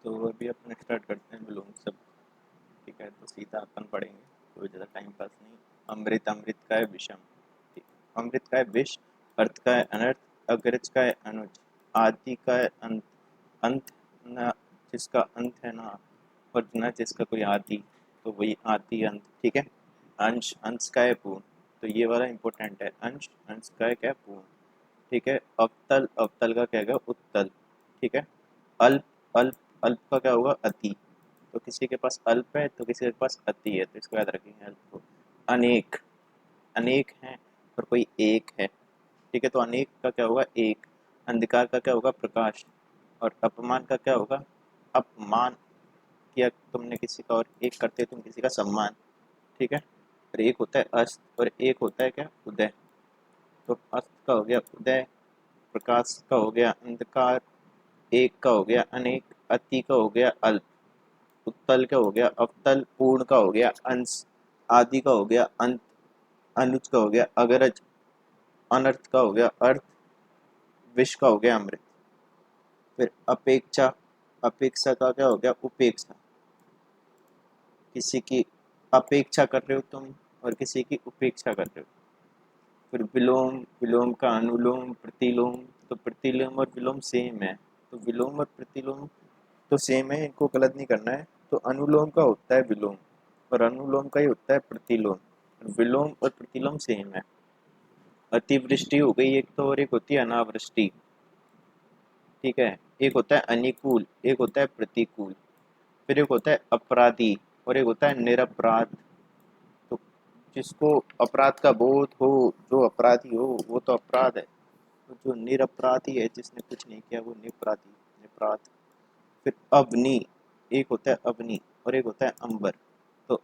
तो अभी अपन स्टार्ट करते हैं विलोम सब। ठीक है, तो सीधा अपन पढ़ेंगे, कोई ज़्यादा टाइम पास नहीं। अमृत, अमृत का है विषम। ठीक। अमृत का है विष, अर्थ का है अनर्थ, अग्रज का है अनुज, आदि का है अंत, अंत न जिसका अंत है ना, और न जिसका कोई आदि, तो वही आदि अंत। ठीक है। अंश, अंश का है पूर्ण। तो ये वाला इंपॉर्टेंट है, अंश, अंश का है क्या, पूर्ण। ठीक है। अवतल, अवतल का क्या है, उत्तल। ठीक है। अल्प, अल्प, अल्प का क्या होगा, अति। तो किसी के पास अल्प है तो किसी के पास अति है, तो इसको याद रखेंगे अल्प को। अनेक, अनेक है और कोई एक है। ठीक है, तो अनेक का क्या होगा, एक। अंधकार का क्या होगा, प्रकाश। और अपमान का क्या होगा, अपमान। किया तुमने किसी का और एक करते तुम किसी का सम्मान। ठीक है। और एक होता है अस्त और एक होता है क्या, उदय। तो अस्त का हो गया उदय, प्रकाश का हो गया अंधकार, एक का हो गया अनेक, अति का हो गया अल्प, उत्तल का हो गया अवतल, पूर्ण का हो गया अंश, आदि का हो गया अंत, अनुज का हो गया अगरज, अनर्थ का हो गया अर्थ, विष का हो गया अमृत। फिर अपेक्षा, अपेक्षा का क्या हो गया, उपेक्षा। किसी की अपेक्षा कर रहे हो तुम और किसी की उपेक्षा कर रहे हो। फिर विलोम, विलोम का अनुलोम, प्रतिलोम। तो प्रतिलोम और विलोम सेम है, तो विलोम और प्रतिलोम तो सेम है, इनको गलत नहीं करना है। तो अनुलोम का होता है विलोम और अनुलोम का ही होता है प्रतिलोम। विलोम और प्रतिलोम सेम है। अतिवृष्टि हो गई एक तो, और एक होती है अनावृष्टि। ठीक है। एक होता है अनुकूल, एक होता है प्रतिकूल। फिर एक होता है अपराधी और एक होता है निरपराध। तो जिसको अपराध का बोध हो, जो अपराधी हो वो तो अपराध है। तो जो निरपराधी है, जिसने कुछ नहीं किया, वो निपराधी, निपराध। फिर अवनी, एक होता है अवनी और एक होता है अंबर। तो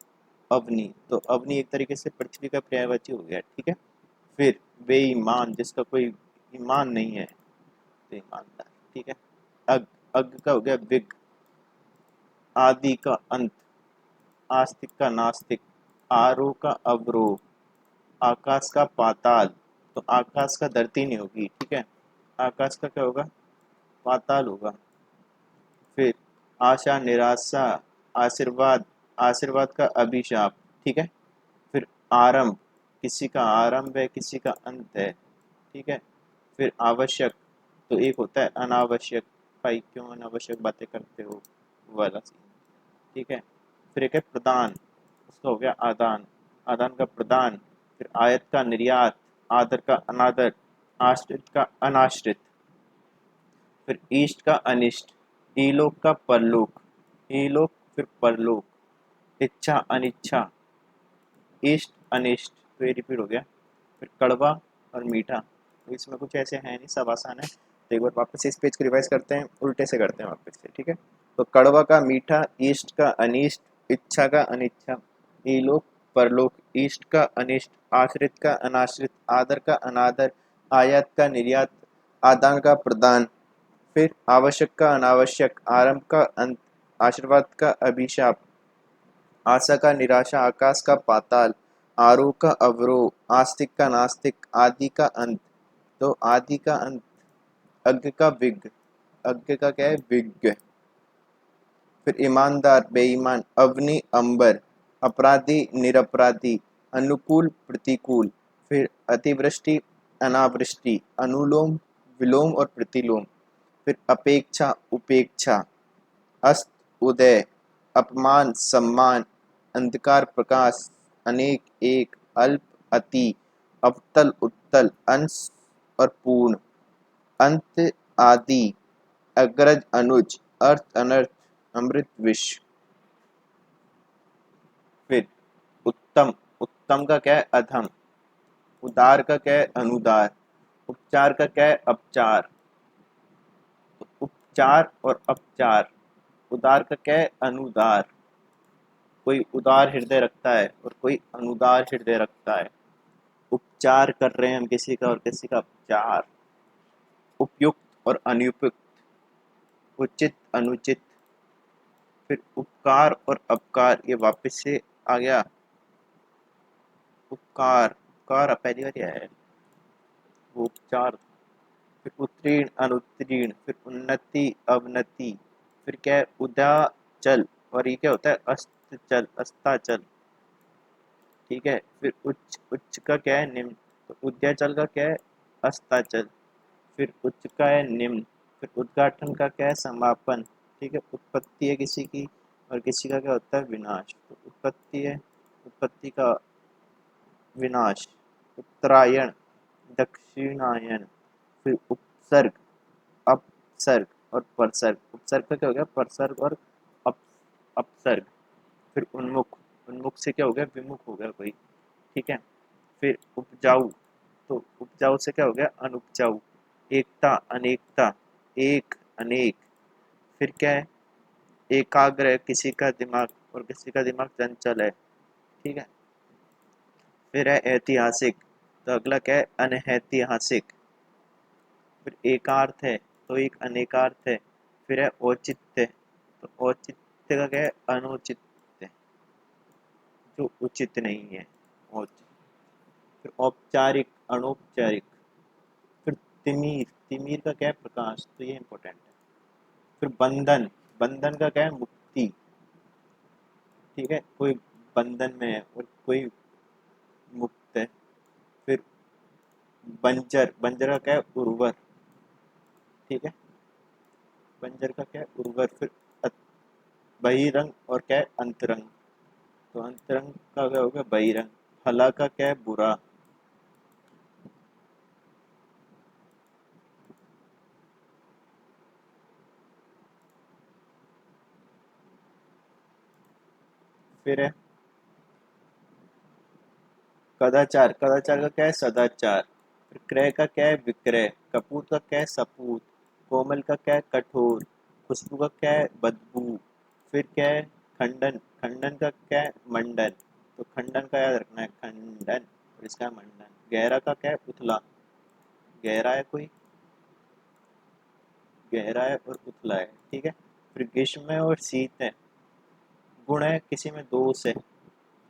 अवनी, तो अवनी एक तरीके से पृथ्वी का पर्यायवाची हो गया। ठीक है। फिर बेईमान, जिसका कोई ईमान नहीं है, तो ईमानदार। ठीक है। अग, अग का हो गया विग, आदि का अंत, आस्तिक का नास्तिक, आरोह का अवरोह, आकाश का पाताल। तो आकाश का धरती नहीं होगी। ठीक है। आकाश का क्या होगा, पाताल होगा। फिर आशा, निराशा, आशीर्वाद, आशीर्वाद का अभिशाप। ठीक है। फिर आरंभ, किसी का आरंभ है किसी का अंत है। ठीक है। फिर आवश्यक, तो एक होता है अनावश्यक, भाई क्यों अनावश्यक बातें करते हो, वो वाला सीन। ठीक है। फिर एक है प्रदान, उसका हो गया आदान, आदान का प्रदान। फिर आयत का निर्यात, आदर का अनादर, आश्रित का अनाश्रित। फिर ईष्ट का अनिष्ट, ईलोक का परलोक, ईलोक फिर परलोक। इच्छा अनिच्छा, इष्ट अनिष्ट, तो ये रिपीट हो गया। फिर कड़वा और मीठा, तो इसमें कुछ ऐसे है नहीं, सब आसान है। तो एक बार वापस से इस पेज को रिवाइज करते हैं, उल्टे से करते हैं वापस से। ठीक है। तो कड़वा का मीठा, ईष्ट का अनिष्ट, इच्छा का अनिच्छा, ईलोक परलोक, ईष्ट का अनिष्ट, आश्रित का अनाश्रित, आदर का अनादर, आयात का निर्यात, आदान का प्रदान। फिर आवश्यक का अनावश्यक, आरंभ का अंत, आशीर्वाद का अभिशाप, आशा का निराशा, आकाश का पाताल, आरोह का अवरोह, आस्तिक का नास्तिक, आदि का अंत। तो आदि का अंत, अज्ञ का विज्ञ, अज्ञ का क्या है, विज्ञ। फिर ईमानदार, बेईमान, अवनी, अंबर, अपराधी, निरपराधी, अनुकूल, प्रतिकूल। फिर अतिवृष्टि, अनावृष्टि, अनुलोम, विलोम और प्रतिलोम। फिर अपेक्षा, उपेक्षा, अस्त, उदय, अपमान, सम्मान, अंधकार, प्रकाश, अनेक, एक, अल्प, अति, अवतल, उत्तल, अंश और पूर्ण, अंत, आदि, अग्रज, अनुज, अर्थ, अनर्थ, अमृत, विष। फिर उत्तम, उत्तम का क्या है, अधम। उदार का क्या है, अनुदार। उपचार का क्या है, अपचार। उपचार और अपचार। उदार का क्या है, अनुदार। कोई उदार हृदय रखता है और कोई अनुदार हृदय रखता है। उपचार कर रहे हैं हम किसी का और किसी का उपचार। उपयुक्त और अनुपयुक्त, उचित अनुचित। फिर उपकार और अपकार, ये वापस से आ गया। उपकार, उपकार पहली बार आया है, वो उपचार। फिर उत्तीर्ण अनुत्तीर्ण, फिर उन्नति अवनति, फिर क्या है उद्याचल, और ये क्या होता है अस्ताचल, अस्ताचल। ठीक है, फिर उच्च, उच्च का क्या है निम्न, तो उद्याचल का क्या है अस्ताचल। फिर उच्च का है निम्न, फिर उद्घाटन का क्या है समापन। ठीक है, उत्पत्ति है किसी की और किसी का क्या होता है विनाश, तो उत्पत्ति है, उत्पत्ति का विनाश। उत्तरायण, दक्षिणायन। फिर उपसर्ग, अपसर्ग और परसर्ग। उपसर्ग का क्या हो गया परसर्ग और अप अपसर्ग। फिर उन्मुख, उन्मुख से क्या हो गया विमुख हो गया कोई। ठीक है, फिर उपजाऊ, तो उपजाऊ से क्या हो गया अनुपजाऊ। एकता, अनेकता, एक, अनेक। फिर क्या है एकाग्र है किसी का दिमाग और किसी का दिमाग चंचल है। ठीक है, फिर है ऐतिहासिक, तो अगला क्या है अनैतिहासिक। फिर एकार्थ है तो एक अनेकार्थ है। फिर है औचित्य, तो औचित्य का क्या है अनुचित्य, जो उचित नहीं है औचित्य। फिर औपचारिक, अनौपचारिक। फिर तिमिर, तिमिर का क्या है प्रकाश, तो ये इंपॉर्टेंट है। फिर बंधन, बंधन का क्या है मुक्ति। ठीक है, कोई बंधन में है और कोई मुक्त है। फिर बंजर, बंजर का क्या है उर्वर। ठीक है, बंजर का क्या है उर्वर। फिर बहिरंग और क्या है अंतरंग, तो अंतरंग का क्या हो गया बहिरंग। भला का क्या है बुरा। फिर है कदाचार, कदाचार का क्या है सदाचार। फिर क्रय का क्या है विक्रय। कपूत का क्या है सपूत। कोमल का क्या है कठोर। खुशबू का क्या है बदबू। फिर क्या है खंडन, खंडन का क्या है मंडन, तो खंडन का याद रखना है खंडन और इसका है मंडन। गहरा का क्या है उथला, गहरा है कोई, गहरा है और उथला है। ठीक है, फिर ग्रीष्म है और शीत है। गुण है किसी में दोष है,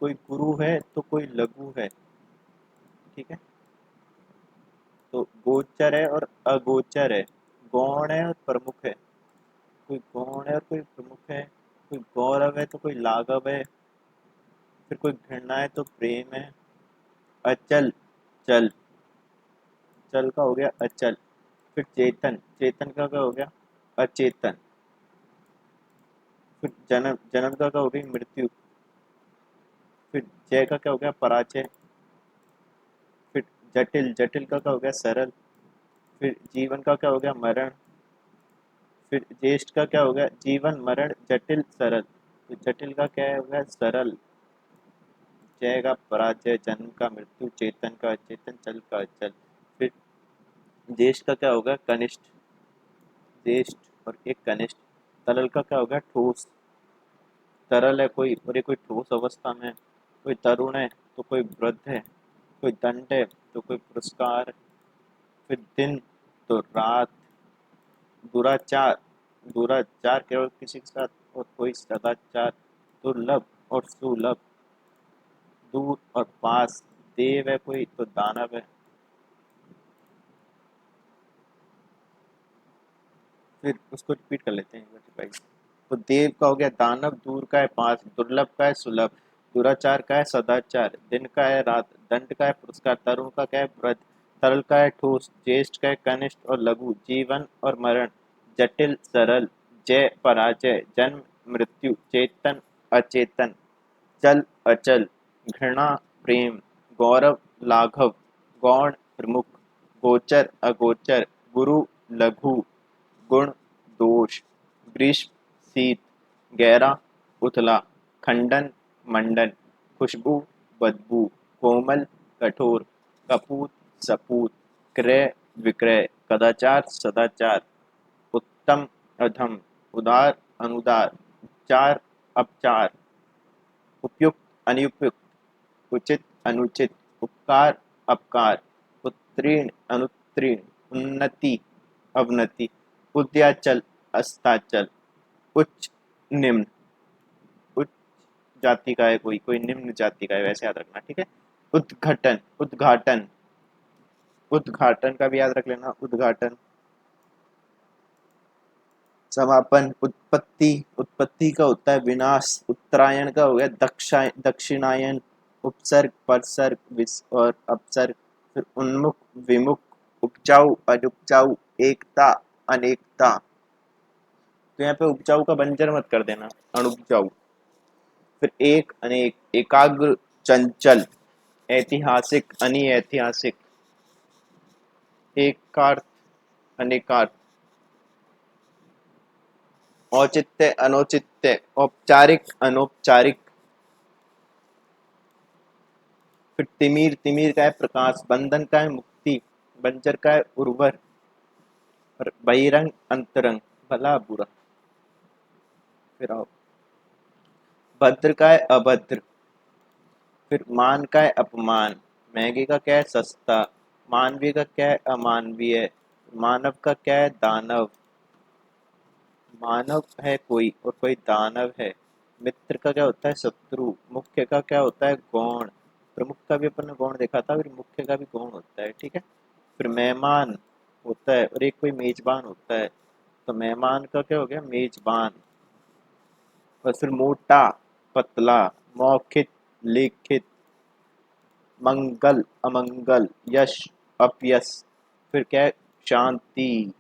कोई गुरु है तो कोई लघु है। ठीक है, तो गोचर है और अगोचर है। गौण है और प्रमुख है, कोई गौण है और कोई प्रमुख है। कोई गौरव है तो कोई लाघव है। फिर कोई घृणा है तो प्रेम है। अचल, चल, चल का हो गया अचल। फिर चेतन, चेतन का क्या हो गया अचेतन। फिर जन्म, जन्म का क्या हो गई मृत्यु। फिर जय का क्या हो गया पराजय। फिर जटिल, जटिल का क्या हो गया सरल। फिर जीवन का क्या हो गया मरण। फिर ज्येष्ठ का क्या हो गया जीवन मरण जटिल सरल, तो जटिल का क्या हो गया सरल। जय का पराजय, जन्म का मृत्यु, चेतन का अचेतन, चल का अचल। फिर ज्येष्ठ का क्या होगा कनिष्ठ, ज्येष्ठ और एक कनिष्ठ। तरल का क्या होगा ठोस, तरल है कोई और ये कोई ठोस अवस्था में है। कोई तरुण है तो कोई वृद्ध है। कोई दंड है तो कोई पुरस्कार। फिर दिन तो रात। दुराचार, दुराचार केवल किसी के साथ और कोई सदाचार। दुर्लभ और सुलभ, दूर और पास। देव है कोई तो दानव है। फिर उसको रिपीट कर लेते हैं एक बार भाई। तो देव का हो गया दानव, दूर का है पास, दुर्लभ का है सुलभ, दुराचार का है सदाचार, दिन का है रात, दंड का है पुरस्कार, तरुण का क्या है व्रत, तरल का है ठोस, ज्येष्ठ का है कनिष्ठ और लघु, जीवन और मरण, जटिल सरल, जय पराजय, जन्म मृत्यु, चेतन अचेतन, चल अचल, घृणा प्रेम, गौरव लाघव, गौण प्रमुख, गोचर अगोचर, गुरु लघु, गुण दोष, ग्रीष्म शीत, गहरा उथला, खंडन मंडन, खुशबू बदबू, कोमल कठोर, कपूत सपूत, क्रय विक्रय, कदाचार सदाचार, उत्तम अधम, उदार अनुदार, चार अपचार, उपयुक्त अनुपयुक्त, उचित अनुचित, उपकार अपकार, उत्तीर्ण अनुत्तीर्ण, उन्नति अवनति, उद्याचल अस्ताचल, उच्च निम्न, उच्च जाति का है कोई, कोई निम्न जाति का है वैसे याद रखना। ठीक है, उद्घटन, उद्घाटन, उद्घाटन का भी याद रख लेना उद्घाटन। समापन, उत्पत्ति, उत्पत्ति का होता है विनाश, उत्तरायण का हो गया दक्षिणायन, उपसर्ग, परसर्ग और अपसर्ग, फिर उन्मुख, विमुख, उपजाऊ, अनुपजाऊ, एकता, अनेकता। तो यहाँ पे उपजाऊ का बंजर मत कर देना, अनुपजाऊ। फिर एक, अनेक, एकाग्र, चंचल, ऐतिहासिक, अनिऐतिहासिक, एकार्थ, अनेकार्थ, औचित्य, अनौचित्य, औपचारिक, अनौपचारिक। फिर तिमिर, तिमिर का है प्रकाश, बंधन का है मुक्ति, बंजर का है उर्वर, और बहिरंग, अंतरंग, भला बुरा। फिर आओ, भद्र का है अभद्र, फिर मान का है अपमान, महंगे का क्या है सस्ता, मानवीय का क्या है अमानवीय, मानव का क्या है दानव, मानव है कोई और कोई दानव है। मित्र का क्या होता है शत्रु, मुख्य का क्या होता है गौण, प्रमुख का भी अपन ने गौण देखा था, फिर मुख्य का भी गौण होता है, ठीक है। फिर मेहमान होता है और एक कोई मेजबान होता है, तो मेहमान का क्या हो गया मेजबान। और फिर मोटा, पतला, मौखिक, लिखित, मंगल, अमंगल, यश, अपयश। फिर क्या है शांति,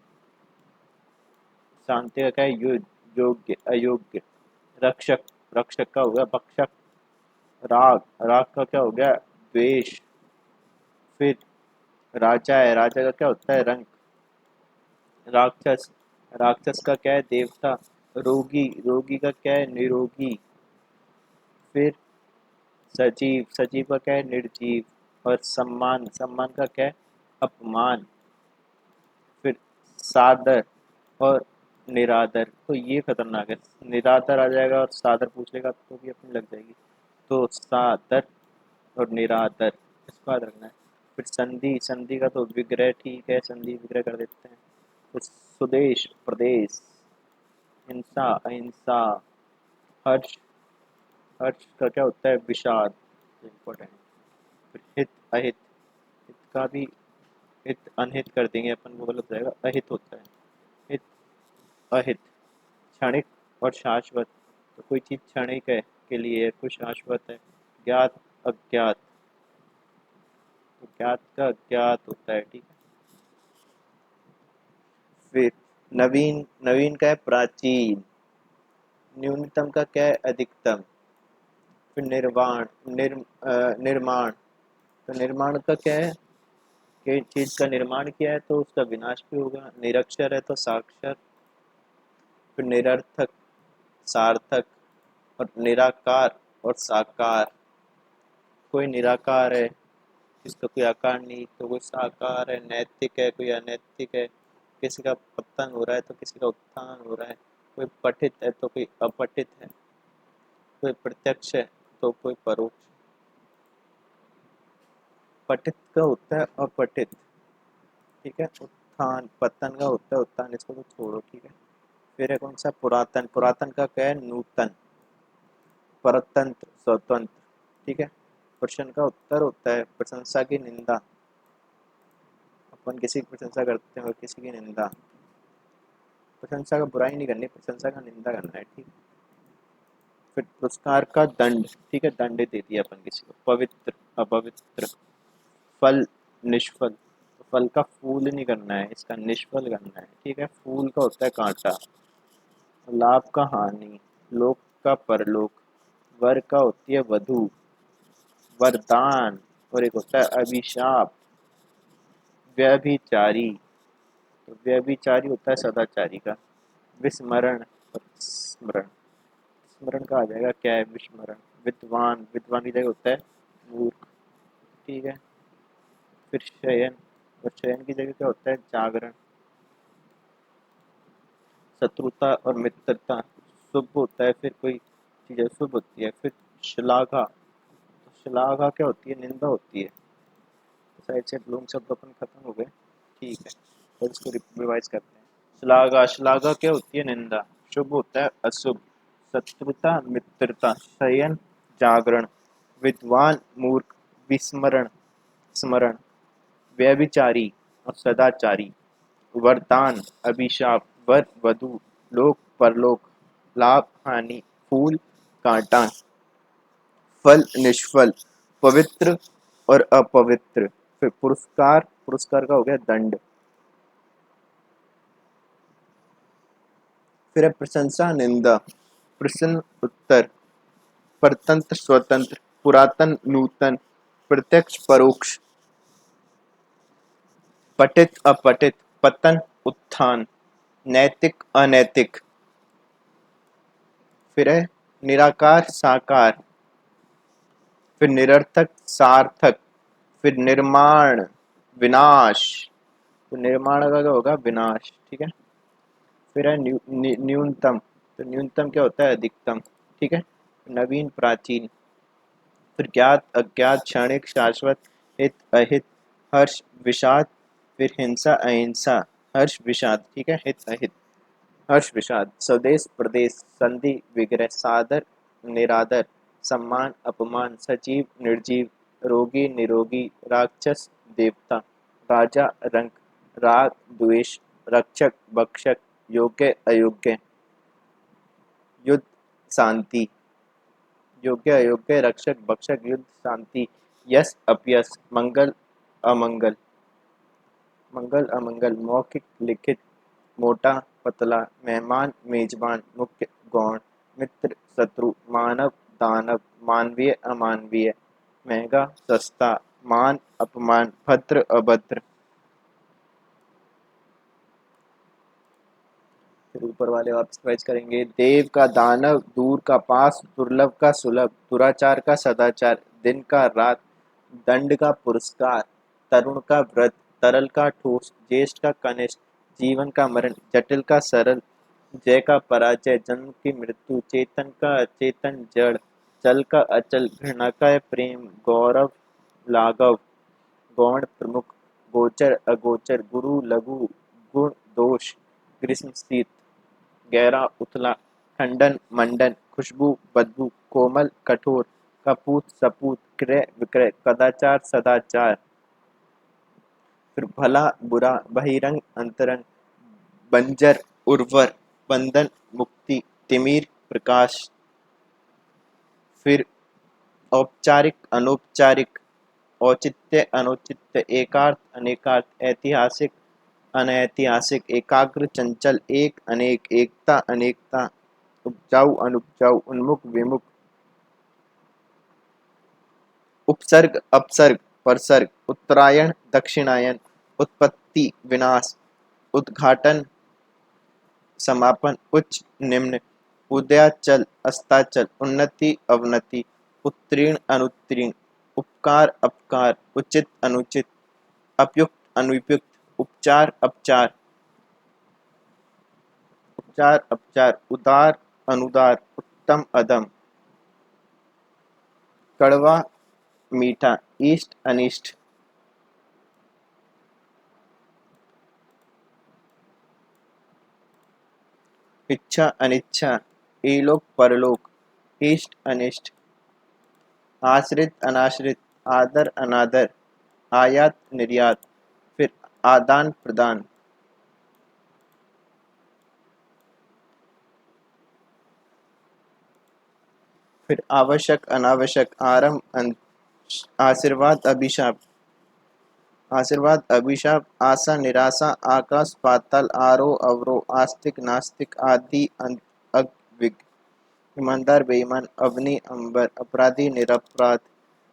शांति का क्या है युद्ध, योग्य, अयोग्य, रक्षक, रक्षक का हो गया भक्षक, राग, राग का क्या हो गया द्वेष। फिर राजा है, राजा का क्या होता है रंग, राक्षस, राक्षस का क्या है देवता, रोगी, रोगी का क्या है निरोगी। फिर सजीव, सजीव का क्या है निर्जीव, और सम्मान, सम्मान का क्या है अपमान। फिर सादर और निरादर, तो ये खतरनाक है, निरादर आ जाएगा और सादर पूछ लेगा तो भी अपनी लग जाएगी। तो सादर और निरादर, इसको याद रखना है। फिर संधि, संधि का तो विग्रह, ठीक है संधि विग्रह कर देते हैं। फिर सुदेश, प्रदेश, हिंसा, अहिंसा, हर्ष, हर्ष का क्या होता है विषाद, इम्पोर्टेंट। फिर हित, अहित, हित का भी हित अनहित कर देंगे अपन, वो गलत जाएगा, अहित होता है हित, अहित। क्षणिक और शाश्वत, तो कोई चीज क्षणिक है के लिए है, कोई शाश्वत है। ज्ञात, अज्ञात, तो ज्ञात का अज्ञात होता है, ठीक है। फिर नवीन, नवीन का है प्राचीन, न्यूनतम का क्या है अधिकतम। फिर निर्वाण, निर्माण, तो निर्माण का क्या है कि चीज का निर्माण किया है तो उसका विनाश भी होगा। निरक्षर है तो साक्षर। फिर निरर्थक, सार्थक, और निराकार और साकार, कोई निराकार है जिसका कोई आकार नहीं, तो कोई साकार है। नैतिक है, कोई अनैतिक है, किसी का पतन हो रहा है तो किसी का उत्थान हो रहा है। कोई पठित है तो कोई अपठित है, कोई प्रत्यक्ष है तो कोई परोक्ष। पठित का होता है अपठित, ठीक है। उत्थान, पतन का होता है उत्थान, इसको तो छोड़ो, ठीक है। फिर है कौन सा पुरातन, पुरातन का क्या है नूतन, परतंत्र, स्वतंत्र, ठीक है। प्रश्न का उत्तर होता है प्रशंसा की निंदा, अपन किसी की प्रशंसा करते हैं और किसी की निंदा। प्रशंसा का बुराई नहीं करनी, प्रशंसा का निंदा करना है, ठीक। फिर पुरस्कार का दंड, ठीक है, दंड दे दिया अपन किसी को। पवित्र, अपवित्र, फल, निष्फल, तो फल का फूल नहीं करना है, इसका निष्फल करना है, ठीक है। फूल का होता है कांटा। लाभ का हानि, लोक का परलोक, वर का होती है वधु, वरदान, और एक होता है अभिशाप। व्यभिचारी, तो व्यभिचारी होता है सदाचारी का। विस्मरण और स्मरण, स्मरण का आ जाएगा क्या है विस्मरण। विद्वान, विद्वान की जगह होता है मूर्ख, ठीक है। फिर शयन, और शयन की जगह क्या होता है जागरण। शत्रुता और मित्रता, शुभ होता है, फिर कोई चीज़ अशुभ होती है। फिर श्लाघा, तो श्लाघा क्या होती है निंदा होती है। साइड से लोग शब्द अपन खत्म हो गए, ठीक है, और इसको रिवाइज करते हैं। श्लाघा, श्लाघा क्या होती है निंदा। शुभ होता है अशुभ। शत्रुता, मित्रता, शयन, जागरण, विद्वान, मूर्ख, विस्मरण, स्मरण, व्यभिचारी और सदाचारी, वरदान, अभिशाप, वर, वधु, लोक परलोक, लाभ हानि, फूल कांटा, फल निष्फल, पवित्र और अपवित्र। फिर पुरस्कार, पुरस्कार का हो गया दंड। फिर है प्रशंसा निंदा, प्रश्न उत्तर, परतंत्र स्वतंत्र, पुरातन नूतन, प्रत्यक्ष परोक्ष, पठित अपठित, पतन उत्थान, नैतिक अनैतिक। फिर है निराकार साकार, फिर निरर्थक सार्थक, फिर निर्माण विनाश। तो निर्माण का क्या होगा, विनाश, ठीक है। फिर है न्यूनतम, तो न्यूनतम क्या होता है, अधिकतम, ठीक है। नवीन प्राचीन, फिर ज्ञात अज्ञात, क्षणिक शाश्वत, हित अहित, हर्ष विषाद, फिर हिंसा अहिंसा, हर्ष विषाद, ठीक है, हित अहित, हर्ष विषाद। स्वदेश प्रदेश, संधि विग्रह, सादर निरादर, सम्मान अपमान, सजीव निर्जीव, रोगी निरोगी, राक्षस देवता, राजा रंक, राग द्वेष, रक्षक भक्षक, योग्य अयोग्य, युद्ध शांति, योग्य अयोग्य, रक्षक भक्षक, युद्ध शांति, यश अपयश, मंगल अमंगल, मंगल अमंगल, मौखिक लिखित, मोटा पतला, मेहमान मेजबान, मुख्य गौण, मित्र शत्रु, मानव दानव, मानवीय अमानवीय, महंगा सस्ता, मान अपमान, भद्र अभद्र। फिर ऊपर वाले वापस रिवाइज करेंगे। देव का दानव, दूर का पास, दुर्लभ का सुलभ, दुराचार का सदाचार, दिन का रात, दंड का पुरस्कार, तरुण का व्रत, तरल का ठोस, ज्येष्ठ का कनिष्ठ, जीवन का मरण, जटिल का सरल, जय का पराजय, जन्म की मृत्यु, चेतन का अचेतन जड़, चल का अचल, घृणा का प्रेम, गौरव लाघव, गौण प्रमुख, गोचर अगोचर, गुरु लघु, गुण दोष, ग्रीष्म शीत, गहरा उथला, खंडन मंडन, खुशबू बदबू, कोमल कठोर, कपूत सपूत, क्रय विक्रय, कदाचार सदाचार। फिर भला बुरा, बहिरंग अंतरंग, बंजर उर्वर, बंधन मुक्ति, तिमिर प्रकाश। फिर औपचारिक अनौपचारिक, औचित्य अनौचित्य, एकार्थ अनेकार्थ, ऐतिहासिक अनैतिहासिक, एकाग्र चंचल, एक अनेक, एकता अनेकता, उपजाऊ अनुपजाऊ, उन्मुख विमुख, उपसर्ग अपसर्ग, परसर्ग, उत्तरायण दक्षिणायन, उत्पत्ति विनाश, उद्घाटन समापन, उच्च निम्न, उदयाचल अस्ताचल, उन्नति अवनति, उत्तीर्ण अनुत्तीर्ण, उपकार अपकार, उचित अनुचित, उपयुक्त अनुपयुक्त, उपचार अपचार, उपचार अपचार, उदार अनुदार, उत्तम अधम, कड़वा मीठा, इष्ट अनिष्ट। इच्छा अनिच्छा, इलोक परलोक, इष्ट अनिष्ट, आश्रित अनाश्रित, आदर अनादर, आयात निर्यात। फिर आदान प्रदान, फिर आवश्यक अनावश्यक, आरंभ अंत, आशीर्वाद अभिशाप, आशीर्वाद अभिशाप, आशा निराशा, आकाश पाताल, आरोह अवरोह, आस्तिक नास्तिक, आदि अंत, अग विग, ईमानदार बेईमान, अवनि अंबर, अपराधी निरपराध,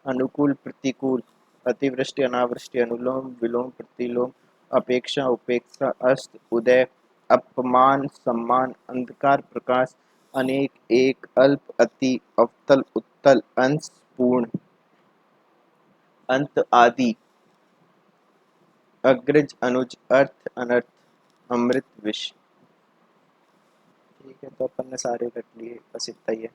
अनुकूल प्रतिकूल, अतिवृष्टि अनावृष्टि, अनुलोम विलोम प्रतिलोम, अपेक्षा उपेक्षा, अस्त उदय, अपमान सम्मान, अंधकार प्रकाश, अनेक एक, अल्प अति, अवतल उत्तल, अंश पूर्ण, अंत आदि, अग्रज अनुज, अर्थ अनर्थ, अमृत विष। ठीक है, तो अपन ने सारे रख लिए, बस इतना ही है।